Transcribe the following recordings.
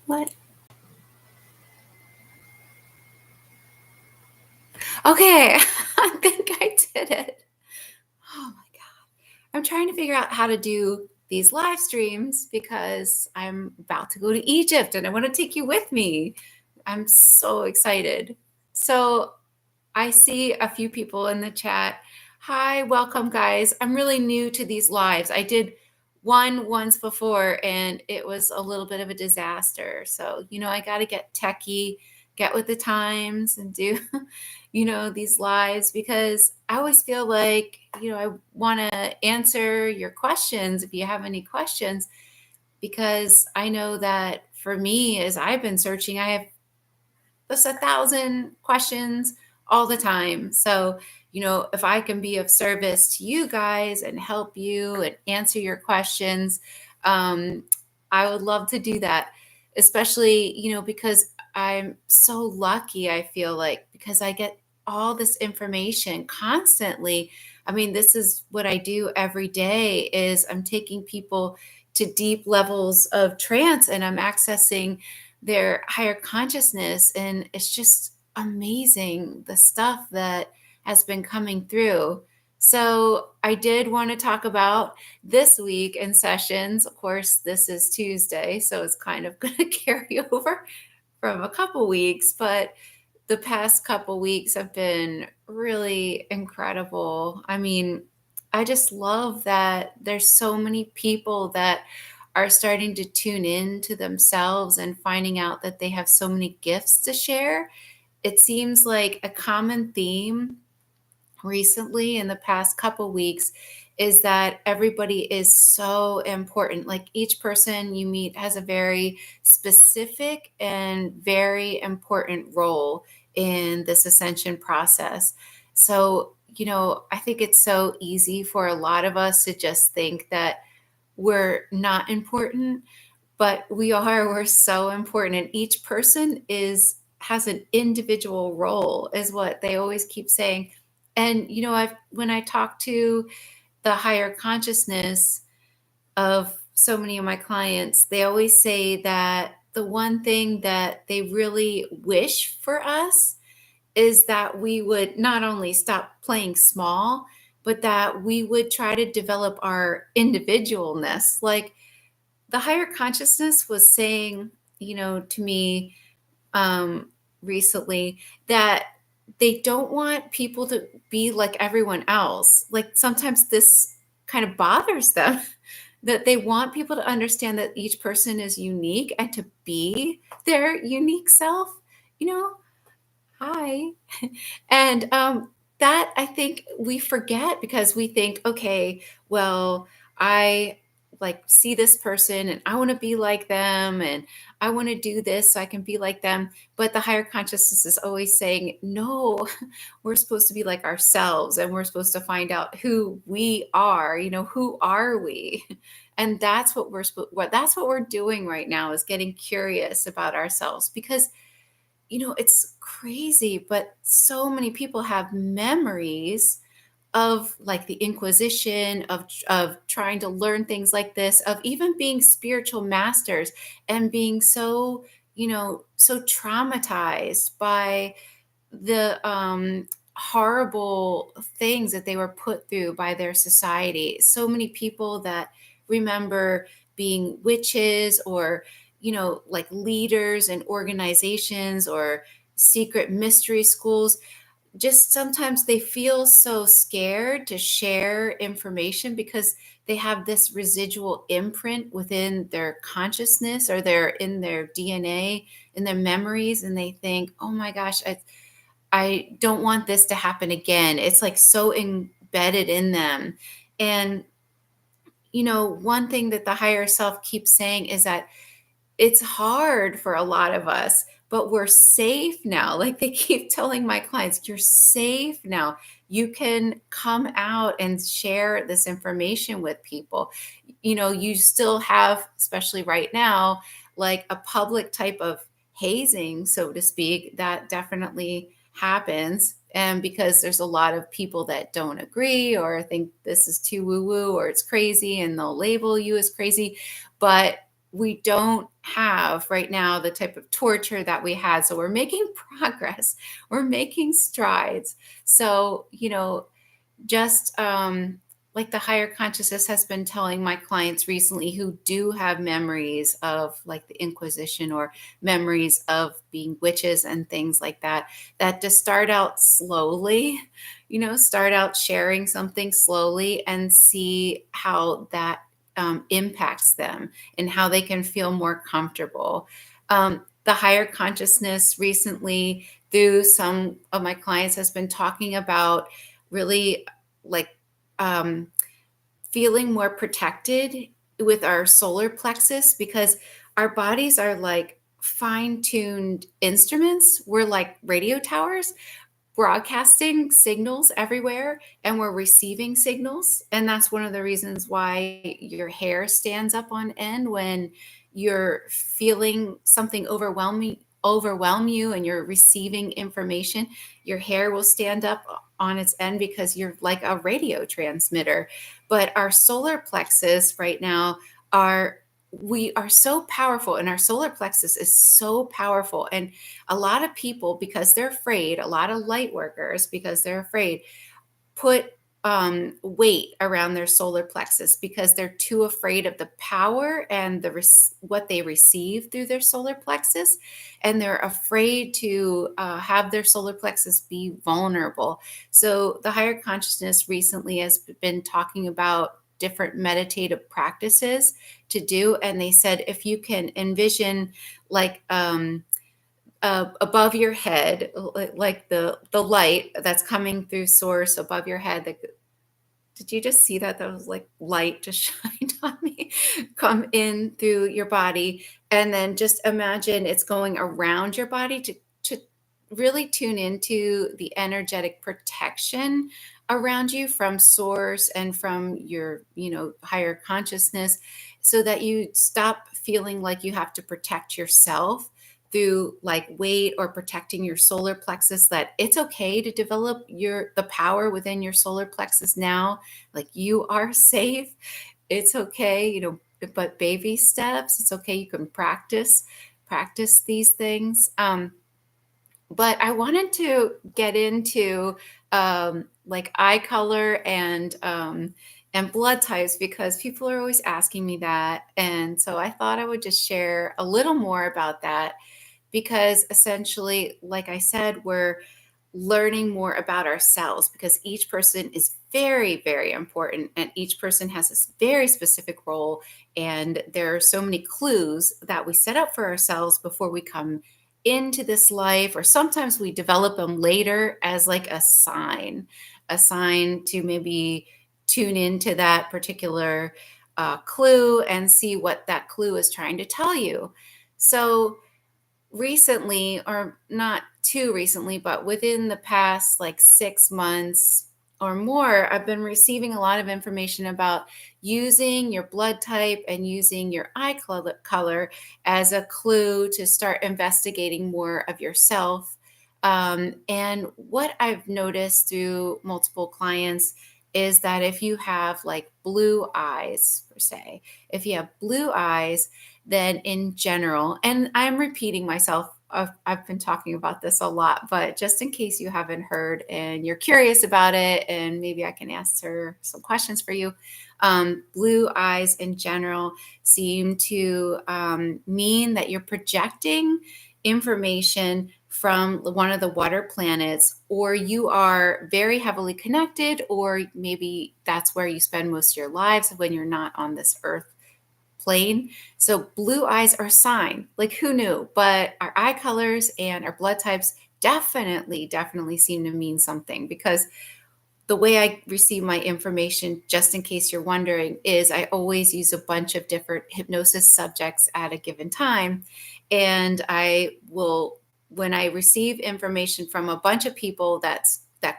What? Okay, I think I did it. Oh my God. I'm trying to figure out how to do these live streams because I'm about to go to Egypt and I want to take you with me. I'm so excited. So I see a few people in the chat. Hi, welcome, guys. I'm really new to these lives. I did one once before and it was a little bit of a disaster. So, I got to get techie, get with the times and do, these lives because I always feel like, I want to answer your questions if you have any questions, because I know that for me, as I've been searching, I have just 1,000 questions all the time. So, if I can be of service to you guys and help you and answer your questions, um, I would love to do that, especially, because I'm so lucky, I feel like, because I get all this information constantly. I mean, this is what I do every day is I'm taking people to deep levels of trance and I'm accessing their higher consciousness. And it's just amazing the stuff that has been coming through. So, I did want to talk about this week in sessions. Of course, this is Tuesday, so it's kind of going to carry over from a couple weeks, but the past couple weeks have been really incredible. I mean, I just love that there's so many people that are starting to tune in to themselves and finding out that they have so many gifts to share. It seems like a common theme recently in the past couple weeks is that everybody is so important. Like each person you meet has a very specific and very important role in this ascension process. So, I think it's so easy for a lot of us to just think that we're not important, but we're so important. And each person has an individual role, is what they always keep saying. And when I talk to the higher consciousness of so many of my clients, they always say that the one thing that they really wish for us is that we would not only stop playing small, but that we would try to develop our individualness. Like the higher consciousness was saying, to me, recently, that they don't want people to be like everyone else. Like sometimes this kind of bothers them that they want people to understand that each person is unique and to be their unique self, you know? Hi. And that I think we forget because we think, okay, well, I like see this person and I want to be like them and I want to do this so I can be like them. But the higher consciousness is always saying, no, we're supposed to be like ourselves and we're supposed to find out who we are, who are we? And that's what that's what we're doing right now is getting curious about ourselves because it's crazy, but so many people have memories of like the Inquisition, of trying to learn things like this, of even being spiritual masters and being so, so traumatized by the horrible things that they were put through by their society. So many people that remember being witches or, like leaders and organizations or secret mystery schools. Just sometimes they feel so scared to share information because they have this residual imprint within their consciousness or they're in their DNA, in their memories, and they think, oh my gosh, I don't want this to happen again. It's like so embedded in them. And, one thing that the higher self keeps saying is that it's hard for a lot of us, but we're safe now. Like they keep telling my clients, you're safe now. You can come out and share this information with people. You still have, especially right now, like a public type of hazing, so to speak, that definitely happens. And because there's a lot of people that don't agree or think this is too woo woo or it's crazy and they'll label you as crazy. But we don't have right now the type of torture that we had. So we're making progress, we're making strides. So, just like the higher consciousness has been telling my clients recently who do have memories of like the Inquisition or memories of being witches and things like that, that to start out slowly, start out sharing something slowly and see how that impacts them and how they can feel more comfortable. The higher consciousness recently, through some of my clients, has been talking about really like um, feeling more protected with our solar plexus because our bodies are like fine-tuned instruments. We're like radio towers broadcasting signals everywhere and we're receiving signals. And that's one of the reasons why your hair stands up on end when you're feeling something overwhelm you and you're receiving information. Your hair will stand up on its end because you're like a radio transmitter. But our solar plexus right now are we are so powerful, and our solar plexus is so powerful. And a lot of people, because they're afraid, a lot of light workers, because they're afraid, put weight around their solar plexus because they're too afraid of the power and what they receive through their solar plexus, and they're afraid to have their solar plexus be vulnerable. So the higher consciousness recently has been talking about different meditative practices to do, and they said if you can envision like above your head, like the light that's coming through source above your head. Did you just see that? That was like light just shined on me, come in through your body, and then just imagine it's going around your body to really tune into the energetic protection around you from source and from your higher consciousness, so that you stop feeling like you have to protect yourself through like weight or protecting your solar plexus. That it's okay to develop the power within your solar plexus now. Like, you are safe, it's okay, but baby steps, it's okay, you can practice these things. But I wanted to get into like eye color and blood types, because people are always asking me that, and so I thought I would just share a little more about that, because essentially, like I said, we're learning more about ourselves, because each person is very, very important, and each person has this very specific role. And there are so many clues that we set up for ourselves before we come into this life, or sometimes we develop them later as like a sign to maybe tune into that particular clue and see what that clue is trying to tell you. So recently, or not too recently, but within the past like 6 months or more, I've been receiving a lot of information about using your blood type and using your eye color as a clue to start investigating more of yourself. And what I've noticed through multiple clients is that if you have like blue eyes, per se, if you have blue eyes, then in general, and I'm repeating myself, I've been talking about this a lot, but just in case you haven't heard and you're curious about it, and maybe I can answer some questions for you. Blue eyes in general seem to mean that you're projecting information from one of the water planets, or you are very heavily connected, or maybe that's where you spend most of your lives when you're not on this earth plane. So blue eyes are a sign. Like, who knew? But our eye colors and our blood types definitely seem to mean something, because the way I receive my information, just in case you're wondering, is I always use a bunch of different hypnosis subjects at a given time. And I will, when I receive information from a bunch of people that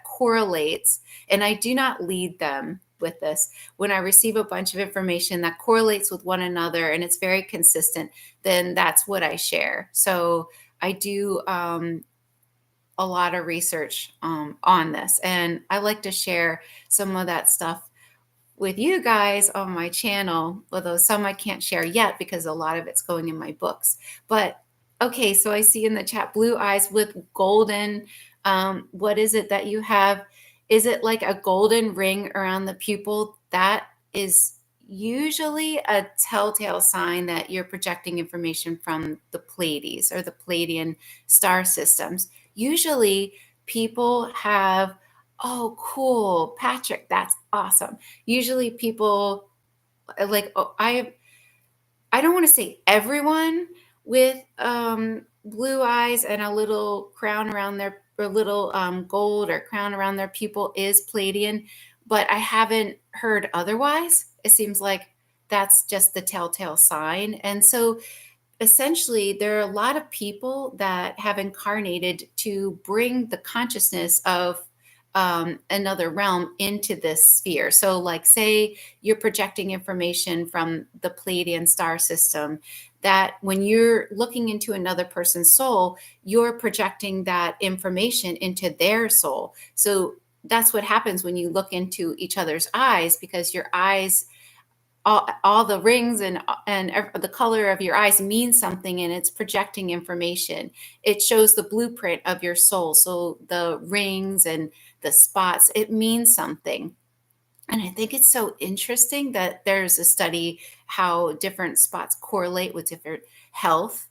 correlates, and I do not lead them with this. When I receive a bunch of information that correlates with one another and it's very consistent, then that's what I share. So I do a lot of research on this, and I like to share some of that stuff with you guys on my channel, although some I can't share yet because a lot of it's going in my books. But okay, so I see in the chat blue eyes with golden. What is it that you have? Is it like a golden ring around the pupil? That is usually a telltale sign that you're projecting information from the Pleiades or the Pleiadian star systems. Usually people have, oh, cool, Patrick, that's awesome. Usually people like, oh, I don't want to say everyone with blue eyes and a little crown around their, or little gold or crown around their pupil is Palladian, but I haven't heard otherwise. It seems like that's just the telltale sign. And so essentially, there are a lot of people that have incarnated to bring the consciousness of another realm into this sphere. So, like, say you're projecting information from the Pleiadian star system, that when you're looking into another person's soul, you're projecting that information into their soul. So, that's what happens when you look into each other's eyes, because your eyes, all the rings and the color of your eyes means something, and it's projecting information. It shows the blueprint of your soul. So the rings and the spots, it means something. And I think it's so interesting that there's a study how different spots correlate with different health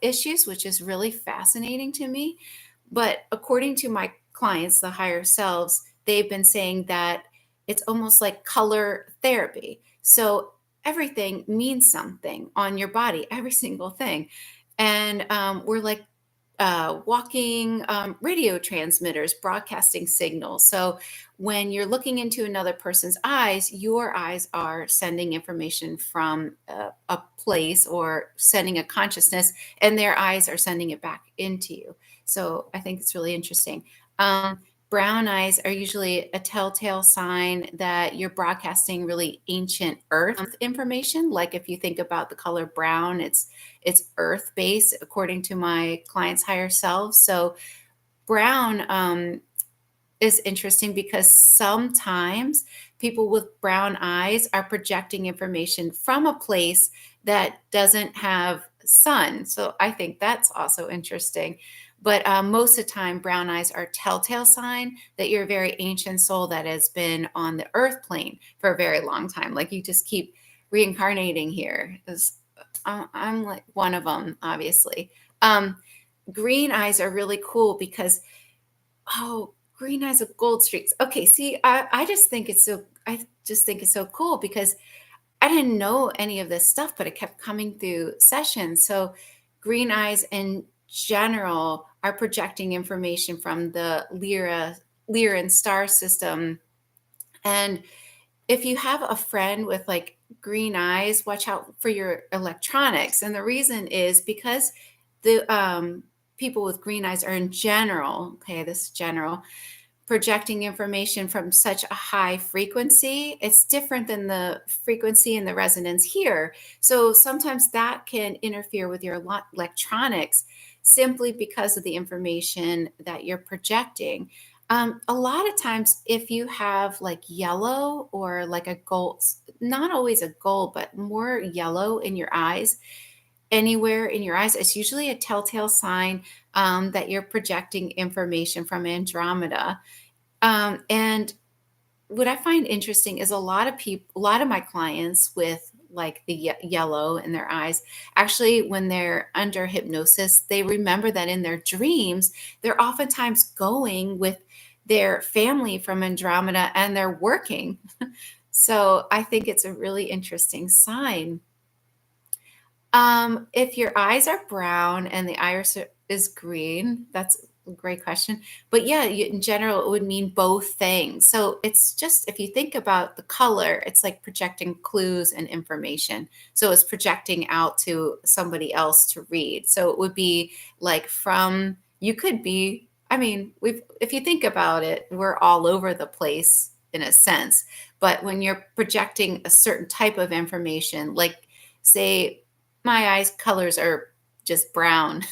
issues, which is really fascinating to me. But according to my clients, the higher selves, they've been saying that it's almost like color therapy. So everything means something on your body, every single thing. And we're like walking radio transmitters broadcasting signals. So when you're looking into another person's eyes, your eyes are sending information from a place or sending a consciousness, and their eyes are sending it back into you. So I think it's really interesting. Brown eyes are usually a telltale sign that you're broadcasting really ancient earth information. Like if you think about the color brown, it's earth based according to my clients' higher selves. So brown is interesting because sometimes people with brown eyes are projecting information from a place that doesn't have sun. So I think that's also interesting. But most of the time, brown eyes are a telltale sign that you're a very ancient soul that has been on the earth plane for a very long time. Like you just keep reincarnating here. I'm like one of them, obviously. Green eyes are really cool because, oh, green eyes with gold streaks. Okay, see, I just think it's so, I just think it's so cool because I didn't know any of this stuff, but it kept coming through sessions. So green eyes in general are projecting information from the Lyran star system. And if you have a friend with like green eyes, watch out for your electronics. And the reason is because the people with green eyes are in general, okay, this is general, projecting information from such a high frequency. It's different than the frequency and the resonance here. So sometimes that can interfere with your electronics simply because of the information that you're projecting. A lot of times, if you have like yellow or like a gold, not always a gold, but more yellow in your eyes, anywhere in your eyes, it's usually a telltale sign that you're projecting information from Andromeda. And what I find interesting is a lot of people, a lot of my clients with like the yellow in their eyes, actually, when they're under hypnosis, they remember that in their dreams, they're oftentimes going with their family from Andromeda and they're working. So I think it's a really interesting sign. If your eyes are brown and the iris is green, that's a great question. But yeah, in general, it would mean both things. So it's just, if you think about the color, it's like projecting clues and information. So it's projecting out to somebody else to read. So it would be like from, you could be, I mean, if you think about it, we're all over the place in a sense. But when you're projecting a certain type of information, like say, my eyes colors are just brown,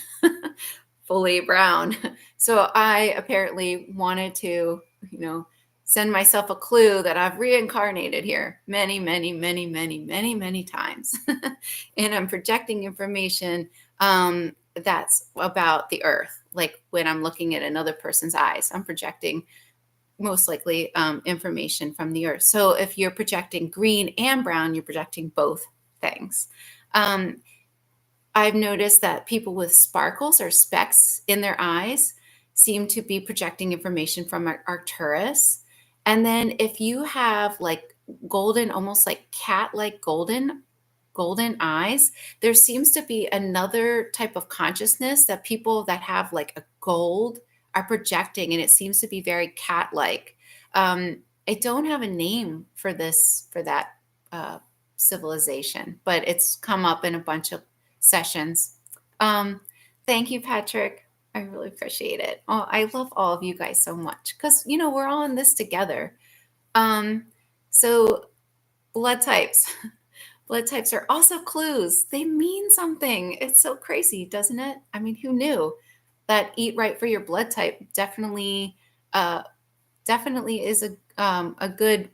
fully brown. So I apparently wanted to, you know, send myself a clue that I've reincarnated here many, many, many, many, many, many times. And I'm projecting information that's about the earth. Like when I'm looking at another person's eyes, I'm projecting most likely information from the earth. So if you're projecting green and brown, you're projecting both things. Um, I've noticed that people with sparkles or specks in their eyes seem to be projecting information from Arcturus. And then if you have like golden, almost like cat-like golden eyes, there seems to be another type of consciousness that people that have like a gold are projecting, and it seems to be very cat-like. I don't have a name for this for that uh, civilization, but it's come up in a bunch of sessions. Um, Thank you, Patrick. I really appreciate it. Oh, I love all of you guys so much because we're all in this together. Um, so blood types. Blood types are also clues. They mean something. It's so crazy, doesn't it? I mean, who knew that eat right for your blood type uh, definitely is a good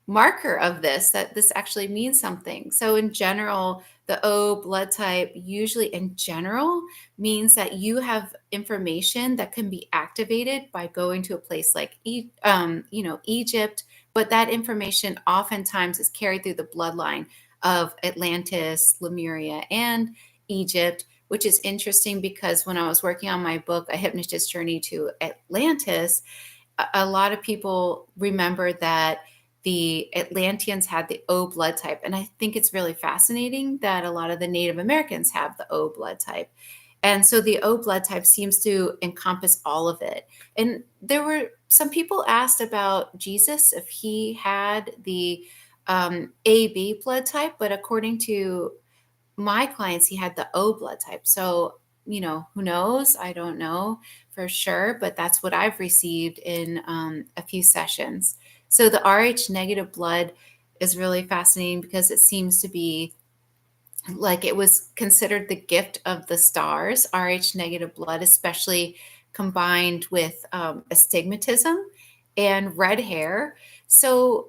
marker of this, that this actually means something. So in general, the O blood type usually in general means that you have information that can be activated by going to a place like Egypt, but that information oftentimes is carried through the bloodline of Atlantis, Lemuria, and Egypt, which is interesting because when I was working on my book, A Hypnotist's Journey to Atlantis, a lot of people remember that the Atlanteans had the O blood type. And I think it's really fascinating that a lot of the Native Americans have the O blood type. And so the O blood type seems to encompass all of it. And there were some people asked about Jesus if he had the AB blood type, but according to my clients, he had the O blood type. So, who knows? I don't know for sure, but that's what I've received in a few sessions. So the RH negative blood is really fascinating because it seems to be like it was considered the gift of the stars, RH negative blood, especially combined with astigmatism and red hair. So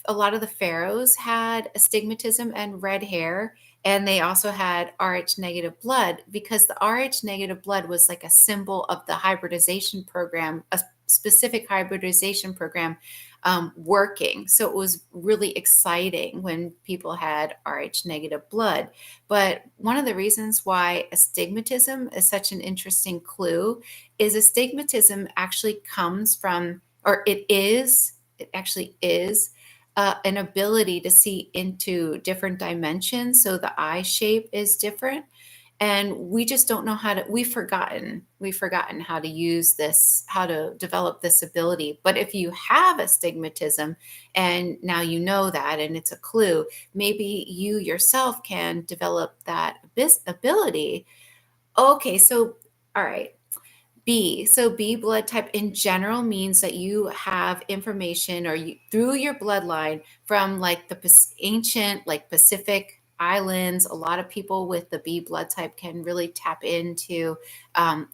a lot of the pharaohs had astigmatism and red hair, and they also had Rh negative blood because the Rh negative blood was like a symbol of the hybridization program, a specific hybridization program working. So it was really exciting when people had Rh negative blood. But one of the reasons why astigmatism is such an interesting clue is astigmatism actually comes from, or it actually is an ability to see into different dimensions. So the eye shape is different. And we just don't know how to, we've forgotten how to use this, how to develop this ability. But if you have astigmatism and now you know that and it's a clue, maybe you yourself can develop that ability. Okay, so all right. B. So B blood type in general means that you have information or you through your bloodline from like the ancient like Pacific islands. A lot of people with the B blood type can really tap into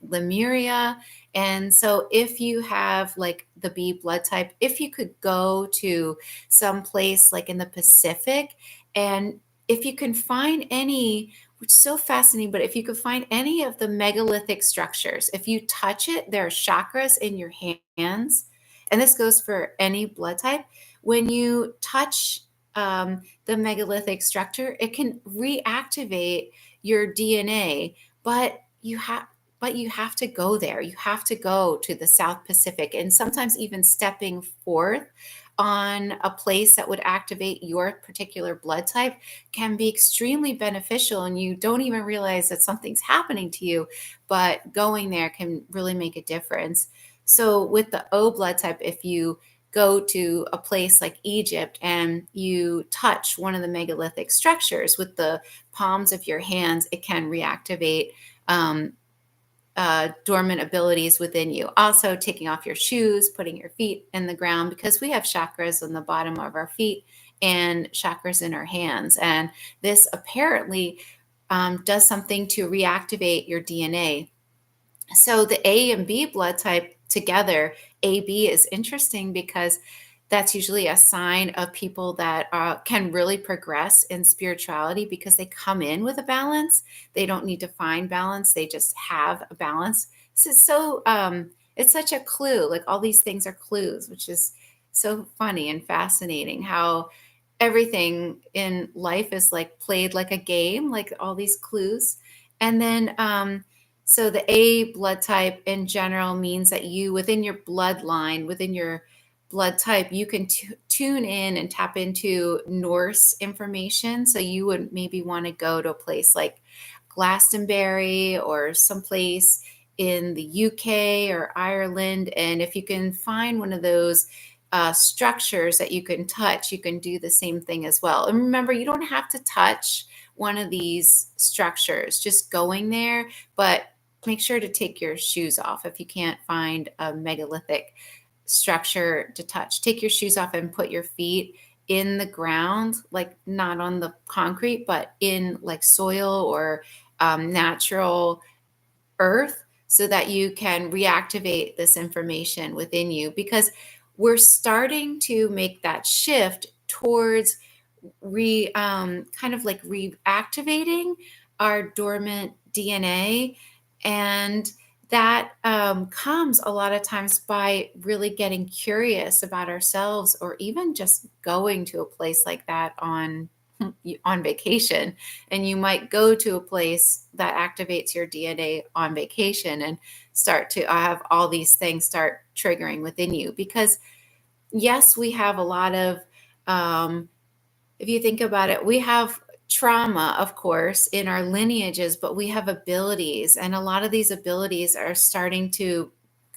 Lemuria. And so if you have like the B blood type, if you could go to some place like in the Pacific, and if you can find any, which is so fascinating. But if you could find any of the megalithic structures, if you touch it, there are chakras in your hands. And this goes for any blood type. When you touch the megalithic structure, it can reactivate your DNA, but you have to go there. You have to go to the South Pacific, and sometimes even stepping forth on a place that would activate your particular blood type can be extremely beneficial, and you don't even realize that something's happening to you, but going there can really make a difference. So with the O blood type, if you go to a place like Egypt and you touch one of the megalithic structures with the palms of your hands, it can reactivate um, dormant abilities within you. Also, taking off your shoes, putting your feet in the ground, because we have chakras on the bottom of our feet and chakras in our hands. And this apparently does something to reactivate your DNA. So the A and B blood type together AB is interesting because that's usually a sign of people that can really progress in spirituality because they come in with a balance. They don't need to find balance, they just have a balance. It's such a clue. Like all these things are clues, which is so funny and fascinating how everything in life is like played like a game, like all these clues. And then, so the A blood type in general means that you, within your bloodline, within your blood type, you can tune in and tap into Norse information. So you would maybe want to go to a place like Glastonbury or someplace in the UK or Ireland. And if you can find one of those structures that you can touch, you can do the same thing as well. And remember, you don't have to touch one of these structures, just going there, but make sure to take your shoes off if you can't find a megalithic structure to touch. Take your shoes off and put your feet in the ground, like not on the concrete, but in like soil or natural earth, so that you can reactivate this information within you, because we're starting to make that shift towards kind of like reactivating our dormant DNA. And that comes a lot of times by really getting curious about ourselves, or even just going to a place like that on vacation. And you might go to a place that activates your DNA on vacation and start to have all these things start triggering within you. Because yes, we have a lot of if you think about it, we have trauma, of course, in our lineages, but we have abilities. And a lot of these abilities are starting to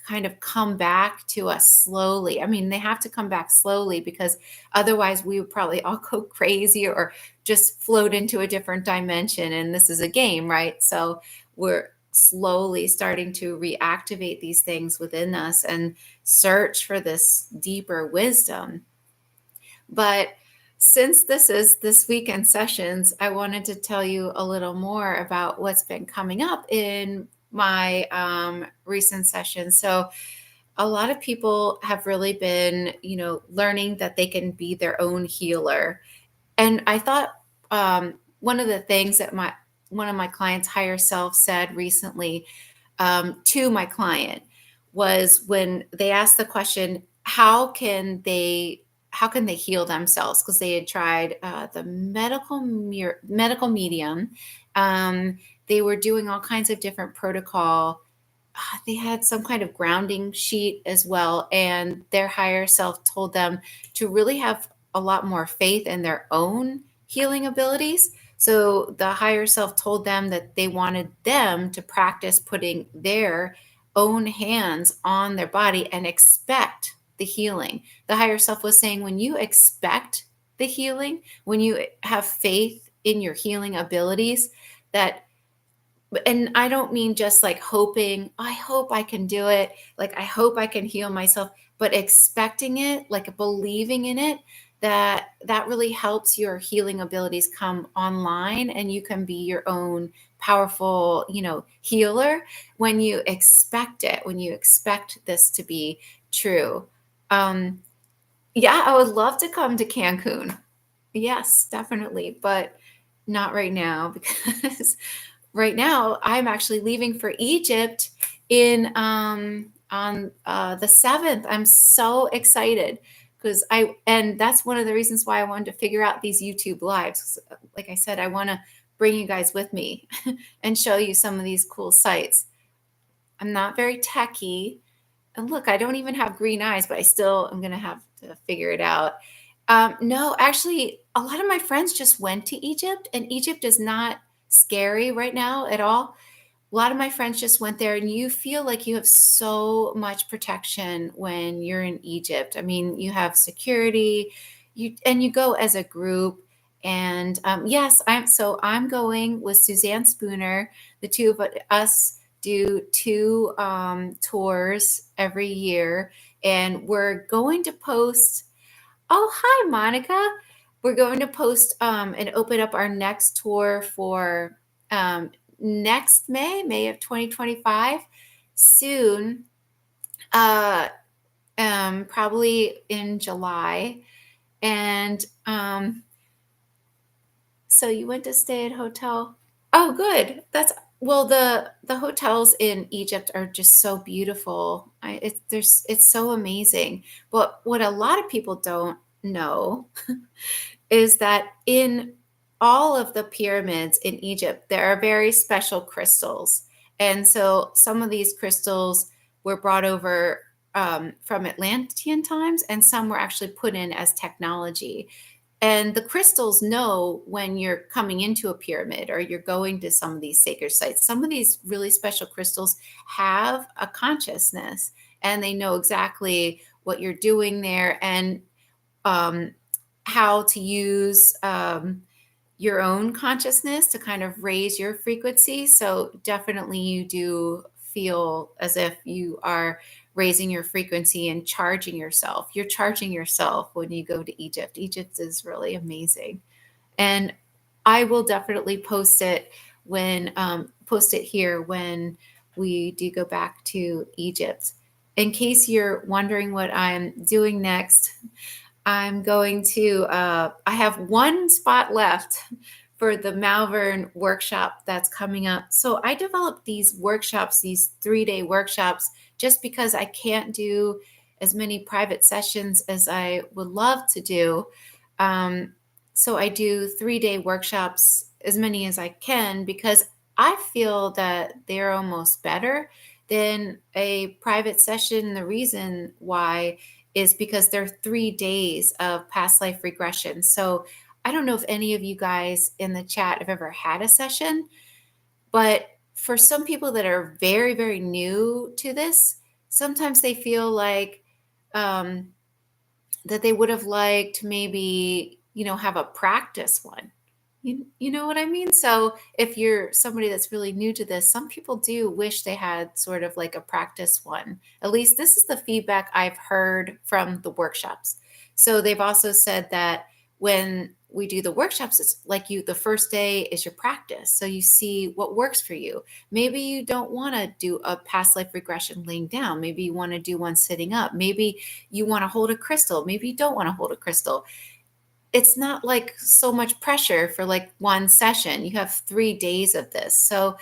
kind of come back to us slowly. I mean, they have to come back slowly because otherwise we would probably all go crazy or just float into a different dimension. And this is a game, right? So we're slowly starting to reactivate these things within us and search for this deeper wisdom. But since this is this weekend sessions, I wanted to tell you a little more about what's been coming up in my recent sessions. So a lot of people have really been, learning that they can be their own healer. And I thought one of the things that one of my clients' higher self said recently to my client was when they asked the question, how can they heal themselves, because they had tried the medical medium. They were doing all kinds of different protocol. They had some kind of grounding sheet as well, and their higher self told them to really have a lot more faith in their own healing abilities. So the higher self told them that they wanted them to practice putting their own hands on their body and expect the healing. The higher self was saying, when you expect the healing, when you have faith in your healing abilities, that, and I don't mean just like hoping, I hope I can do it, like I hope I can heal myself, but expecting it, like believing in it, that really helps your healing abilities come online, and you can be your own powerful, healer when you expect it, when you expect this to be true. Um, yeah, I would love to come to Cancun. Yes, definitely, but not right now because right now I'm actually leaving for Egypt in on the 7th. I'm so excited because and that's one of the reasons why I wanted to figure out these YouTube lives. Like I said, I want to bring you guys with me and show you some of these cool sites. I'm not very techy, and look, I don't even have green eyes, but I still am going to have to figure it out. No, actually, a lot of my friends just went to Egypt, and Egypt is not scary right now at all. A lot of my friends just went there, and you feel like you have so much protection when you're in Egypt. I mean, you have security, you go as a group. And yes, I'm going with Suzanne Spooner. The two of us do two tours every year, and we're going to post. Oh, hi, Monica. We're going to post and open up our next tour for next May of 2025, soon. Uh, probably in July. And so you went to stay at a hotel. Oh, good. That's well, the hotels in Egypt are just so beautiful. It's so amazing. But what a lot of people don't know is that in all of the pyramids in Egypt, there are very special crystals. And so some of these crystals were brought over from Atlantean times, and some were actually put in as technology. And the crystals know when you're coming into a pyramid or you're going to some of these sacred sites. Some of these really special crystals have a consciousness, and they know exactly what you're doing there, and um, how to use your own consciousness to kind of raise your frequency. So definitely you do feel as if you are raising your frequency and charging yourself. You're charging yourself when you go to Egypt. Egypt is really amazing. And I will definitely post it here when we do go back to Egypt. In case you're wondering what I'm doing next, I'm going to, I have one spot left for the Malvern workshop that's coming up. So I developed these workshops, these 3-day workshops, just because I can't do as many private sessions as I would love to do. Um, so I do 3-day workshops, as many as I can, because I feel that they're almost better than a private session. The reason why is because they're 3 days of past life regression. So I don't know if any of you guys in the chat have ever had a session, but for some people that are very, very new to this, sometimes they feel like um, that they would have liked to maybe, have a practice one. You know what I mean? So if you're somebody that's really new to this, some people do wish they had sort of like a practice one. At least this is the feedback I've heard from the workshops. So they've also said that when we do the workshops, it's like the first day is your practice. So you see what works for you. Maybe you don't want to do a past life regression laying down. Maybe you want to do one sitting up. Maybe you want to hold a crystal. Maybe you don't want to hold a crystal. It's not like so much pressure for like one session. You have 3 days of this. So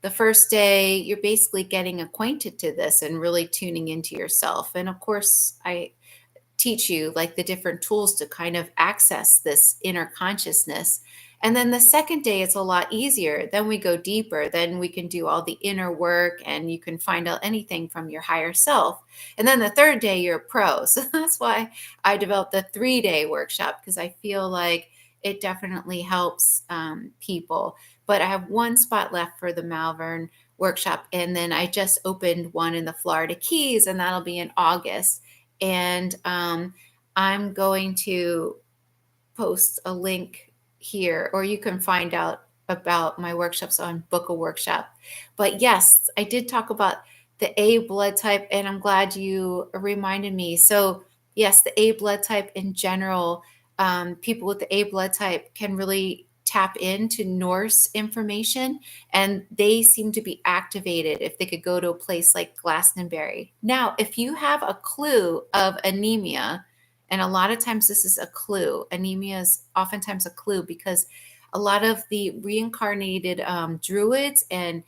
the first day, you're basically getting acquainted to this and really tuning into yourself. And of course, I teach you like the different tools to kind of access this inner consciousness. And then the second day, it's a lot easier. Then we go deeper. Then we can do all the inner work and you can find out anything from your higher self. And then the third day, you're a pro. So that's why I developed the 3-day workshop, because I feel like it definitely helps people. But I have one spot left for the Malvern workshop. And then I just opened one in the Florida Keys, and that'll be in August. And I'm going to post a link here, or you can find out about my workshops on Book a Workshop. But yes, I did talk about the A blood type, and I'm glad you reminded me. So, yes, the A blood type in general, people with the A blood type can really tap into Norse information, and they seem to be activated if they could go to a place like Glastonbury. Now, if you have a clue of anemia, and a lot of times this is a clue. Anemia is oftentimes a clue, because a lot of the reincarnated druids and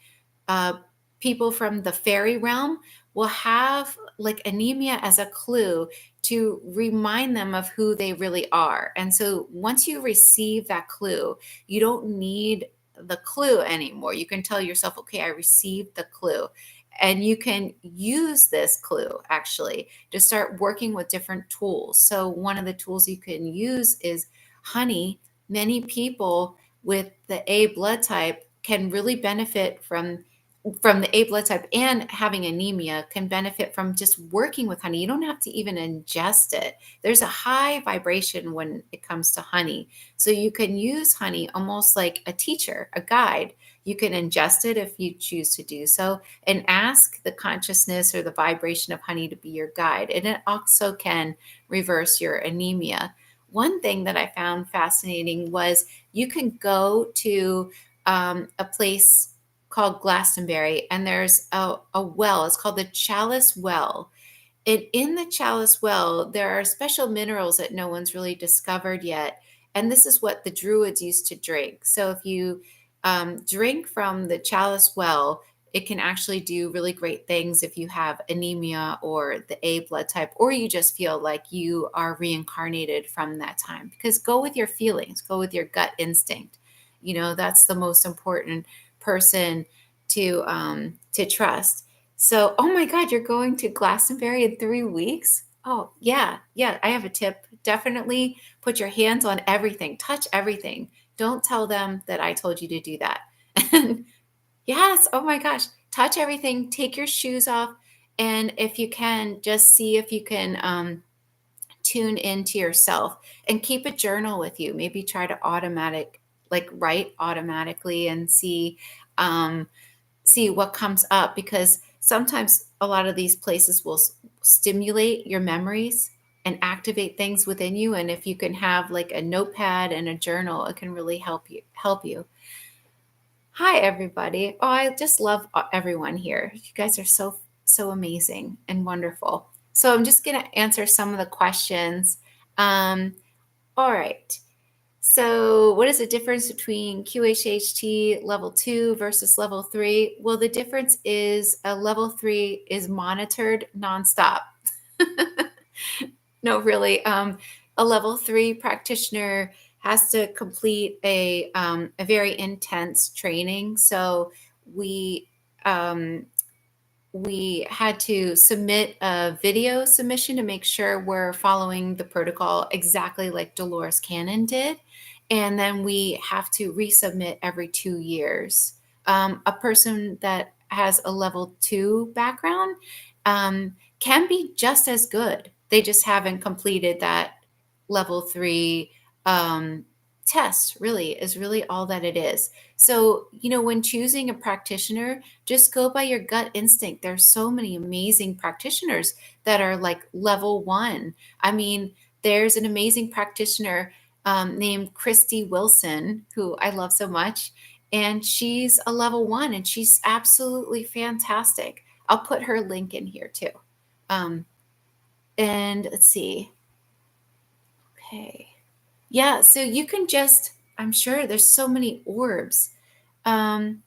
uh, people from the fairy realm will have like anemia as a clue to remind them of who they really are. And so once you receive that clue, you don't need the clue anymore. You can tell yourself, okay, I received the clue. And you can use this clue actually to start working with different tools. So, one of the tools you can use is honey. Many people with the A blood type can really benefit from the A blood type, and having anemia can benefit from just working with honey. You don't have to even ingest it. There's a high vibration when it comes to honey. So you can use honey almost like a teacher, a guide. You can ingest it if you choose to do so, and ask the consciousness or the vibration of honey to be your guide. And it also can reverse your anemia. One thing that I found fascinating was you can go to a place called Glastonbury, and there's a well. It's called the Chalice Well. And in the chalice well, there are special minerals that no one's really discovered yet. And this is what the Druids used to drink. So if you drink from the chalice well, it can actually do really great things if you have anemia or the A blood type, or you just feel like you are reincarnated from that time. Because go with your feelings, go with your gut instinct. You know, that's the most important person to trust. So, oh my God, you're going to Glastonbury in 3 weeks? Oh, yeah. Yeah. I have a tip. Definitely put your hands on everything, touch everything. Don't tell them that I told you to do that. And yes, oh my gosh, touch everything, take your shoes off. And if you can, just see if you can tune into yourself and keep a journal with you. Maybe try to like write automatically and see what comes up, because sometimes a lot of these places will stimulate your memories and activate things within you, and if you can have like a notepad and a journal, it can really help you. Hi everybody. Oh, I just love everyone here. You guys are so amazing and wonderful. So I'm just going to answer some of the questions. All right. So, what is the difference between QHHT level 2 versus level 3? Well, the difference is a level 3 is monitored nonstop. No, really. A level 3 practitioner has to complete a very intense training. So, we um, we had to submit a video submission to make sure we're following the protocol exactly like Dolores Cannon did. And then we have to resubmit every 2 years. A person that has a level 2 background can be just as good. They just haven't completed that level 3 um, test, really, is really all that it is. So, when choosing a practitioner, just go by your gut instinct. There's so many amazing practitioners that are like level 1. I mean, there's an amazing practitioner named Christy Wilson, who I love so much. And she's a level 1 and she's absolutely fantastic. I'll put her link in here too. Um, and let's see. Okay. Yeah, so you can just, I'm sure there's so many orbs. Um,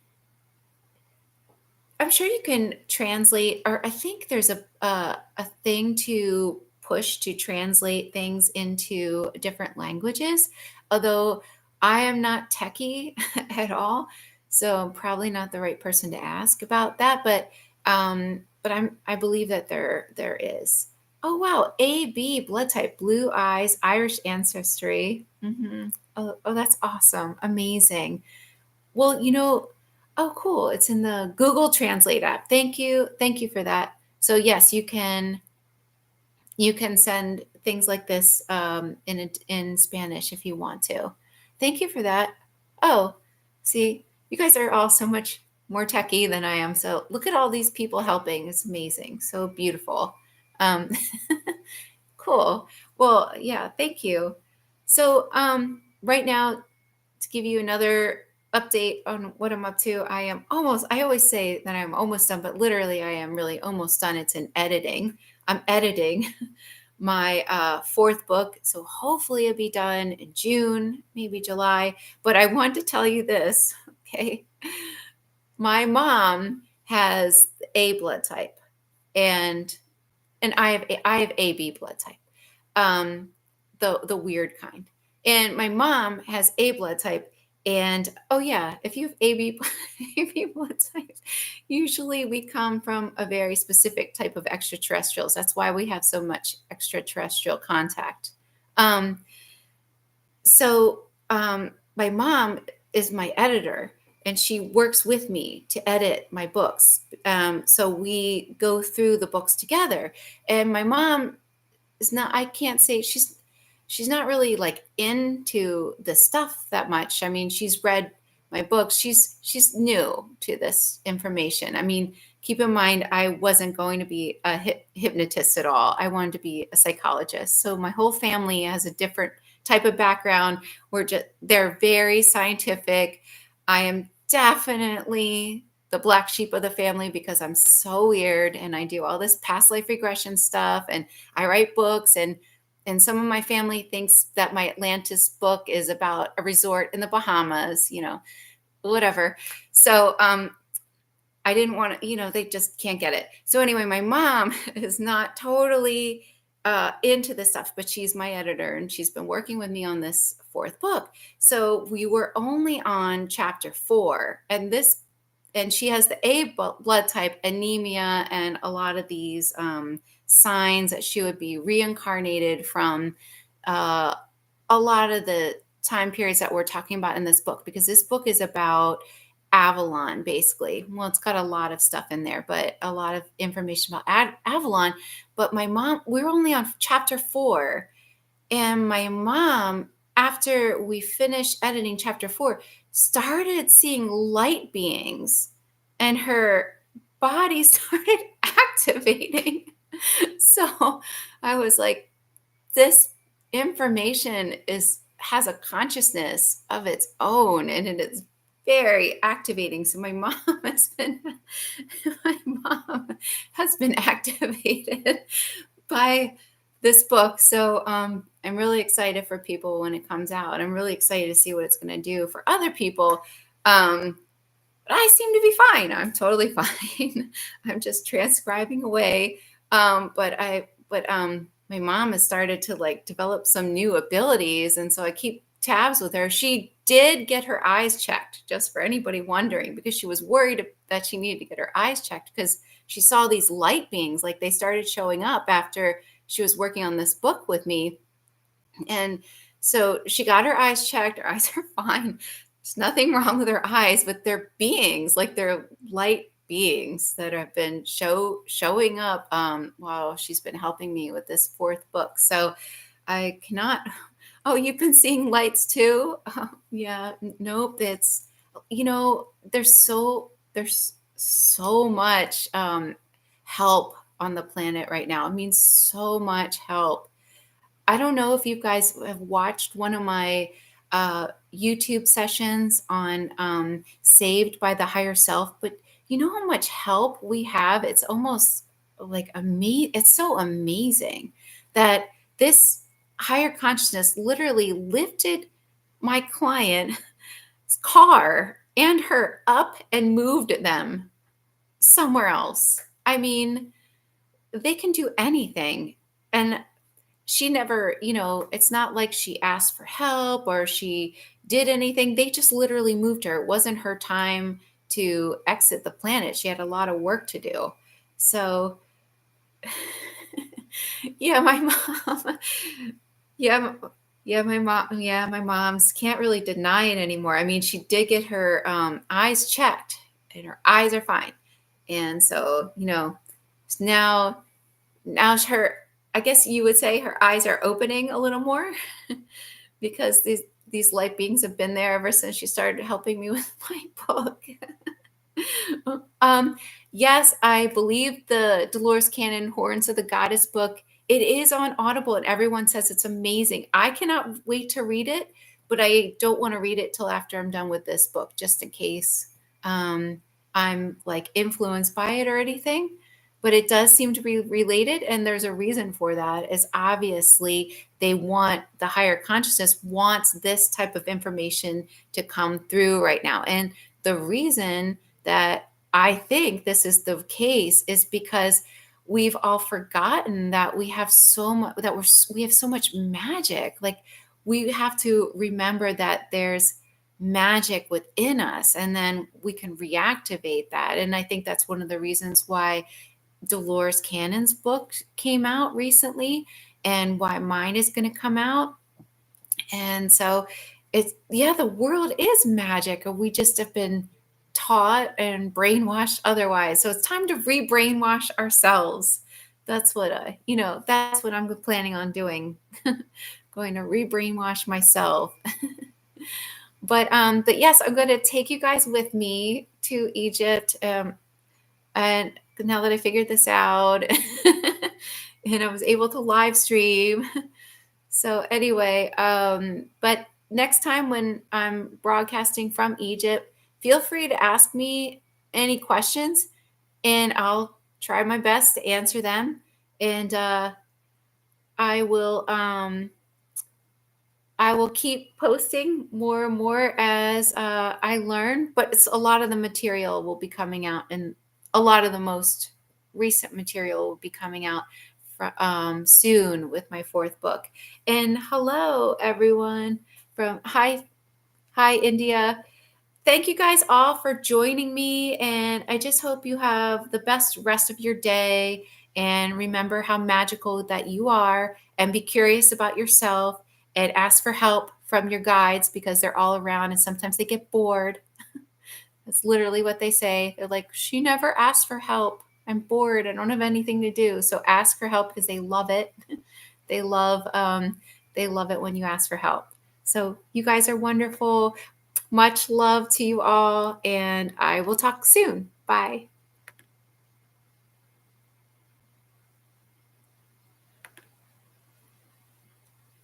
I'm sure you can translate, or I think there's a thing to push to translate things into different languages. Although I am not techie at all, so I'm probably not the right person to ask about that. But I believe that there is. Oh wow, AB blood type, blue eyes, Irish ancestry. Oh, that's awesome, amazing. Well, oh, cool. It's in the Google Translate app. Thank you. Thank you for that. So yes, you can send things like this in Spanish if you want to. Thank you for that. Oh, see, you guys are all so much more techie than I am. So look at all these people helping. It's amazing. So beautiful. Um, cool. Well, yeah, thank you. So right now, to give you another update on what I'm up to, I always say that I'm almost done, but literally I am really almost done. It's in editing. I'm editing my fourth book. So hopefully it'll be done in June, maybe July. But I want to tell you this, okay? My mom has the A blood type, and I have AB blood type, the weird kind. And my mom has A blood type. And oh yeah, if you have AB AB blood type, usually we come from a very specific type of extraterrestrials. That's why we have so much extraterrestrial contact. Um, so my mom is my editor, and she works with me to edit my books. So we go through the books together. And my mom is not, I can't say she's not really like into the stuff that much. I mean, she's read my books. She's new to this information. I mean, keep in mind, I wasn't going to be a hypnotist at all. I wanted to be a psychologist. So my whole family has a different type of background. They're very scientific. I am definitely the black sheep of the family because I'm so weird and I do all this past life regression stuff and I write books and some of my family thinks that my Atlantis book is about a resort in the Bahamas, whatever. So I didn't want to, they just can't get it. So anyway, my mom is not totally into this stuff, but she's my editor and she's been working with me on this fourth book. So we were only on chapter 4, and she has the A blood type, anemia, and a lot of these signs that she would be reincarnated from a lot of the time periods that we're talking about in this book, because this book is about Avalon, basically. Well, it's got a lot of stuff in there, but a lot of information about Avalon. But my mom, we're only on chapter 4. And my mom, after we finished editing chapter 4, started seeing light beings and her body started activating. So I was like, this information has a consciousness of its own and it is very activating. So my mom has been activated by this book. So I'm really excited for people when it comes out. I'm really excited to see what it's going to do for other people. But I seem to be fine. I'm totally fine. I'm just transcribing away. But my mom has started to like develop some new abilities. And so I keep tabs with her. She did get her eyes checked, just for anybody wondering, because she was worried that she needed to get her eyes checked because she saw these light beings, like they started showing up after she was working on this book with me. And so she got her eyes checked. Her eyes are fine. There's nothing wrong with her eyes, but they're beings, like they're light beings that have been showing up while she's been helping me with this fourth book. So I cannot. Oh, you've been seeing lights too? Yeah. Nope. It's there's so much help on the planet right now. I mean, so much help. I don't know if you guys have watched one of my YouTube sessions on Saved by the Higher Self, but you know how much help we have? It's almost like amazing. It's so amazing that this higher consciousness literally lifted my client's car and her up and moved them somewhere else. I mean, they can do anything. And she never, it's not like she asked for help or she did anything. They just literally moved her. It wasn't her time to exit the planet. She had a lot of work to do. So, yeah, my mom, yeah, my mom's can't really deny it anymore. I mean, she did get her eyes checked and her eyes are fine. And so, now her, I guess you would say her eyes are opening a little more because these light beings have been there ever since she started helping me with my book. Yes, I believe the Dolores Cannon Horns of the Goddess book. It is on Audible and everyone says it's amazing. I cannot wait to read it, but I don't want to read it till after I'm done with this book, just in case I'm like influenced by it or anything. But it does seem to be related, and there's a reason for that. Is obviously the higher consciousness wants this type of information to come through right now. And the reason that I think this is the case is because we've all forgotten that we have so much, we have so much magic. Like, we have to remember that there's magic within us, and then we can reactivate that. And I think that's one of the reasons why Dolores Cannon's book came out recently and why mine is going to come out. And so the world is magic. We just have been taught and brainwashed otherwise. So it's time to re-brainwash ourselves. That's what that's what I'm planning on doing. Going to re-brainwash myself. But yes, I'm going to take you guys with me to Egypt. And now that I figured this out and I was able to live stream. So anyway, but next time when I'm broadcasting from Egypt, feel free to ask me any questions, and I'll try my best to answer them. And I will um, I will keep posting more and more as I learn, but it's a lot of the material will be coming out, and a lot of the most recent material will be coming out soon with my fourth book. And hello, everyone from hi, India. Thank you guys all for joining me. And I just hope you have the best rest of your day. And remember how magical that you are. And be curious about yourself and ask for help from your guides because they're all around and sometimes they get bored. That's literally what they say. They're like, she never asked for help. I'm bored. I don't have anything to do. So ask for help because they love it. They love they love it when you ask for help. So you guys are wonderful. Much love to you all, and I will talk soon. Bye.